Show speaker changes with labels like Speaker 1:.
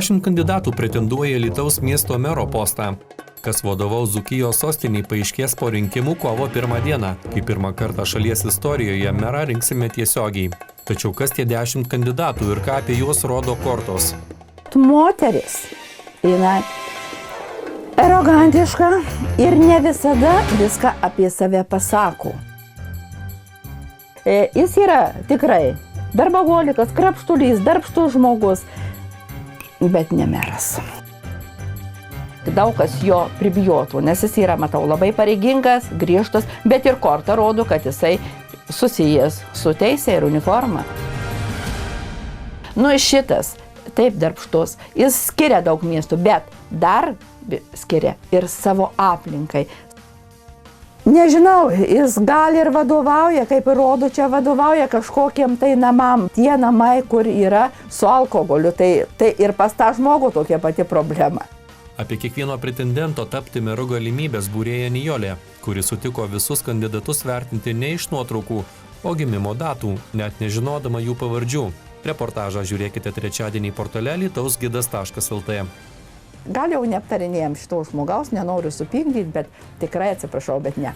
Speaker 1: 10 kandidatų pretenduoja Alytaus miesto mero postą. Kas vadovaus Dzūkijos sostiniai paaiškės po rinkimų kovo 1 dieną, kai pirmą kartą šalies istorijoje merą rinksime tiesiogiai. Tačiau kas tie 10 kandidatų ir ką apie juos rodo kortos?
Speaker 2: Moteris, jinai arogantiška ir ne visada viską apie save pasako. Jis yra tikrai darbaholikas, krapštulys, darbštus žmogus, bet ne meras. Daug kas jo pribijotų, nes jis yra, matau, labai pareigingas, griežtas, bet ir korta rodo, kad jisai susijęs su teisė ir uniforma. Nu, šitas, taip darbštus, jis skiria daug miestų, bet dar skiria ir savo aplinkai. Nežinau, jis gal ir vadovauja, kaip ir rodo, čia vadovauja kažkokiem tai namam. Tie namai, kur yra su alkoholiu, tai ir pas tą žmogų tokia pati problema.
Speaker 1: Apie kiekvieno pretendento tapti meru galimybės būrėja Nijolė, kuri sutiko visus kandidatus vertinti ne iš nuotraukų, o gimimo datų, net nežinodama jų pavardžių. Reportažą žiūrėkite trečiadienį portale alytausgidas.lt.
Speaker 2: Gal jau neaptarinėjom šito žmogaus, nenoriu supykdyti, bet tikrai atsiprašau, bet ne.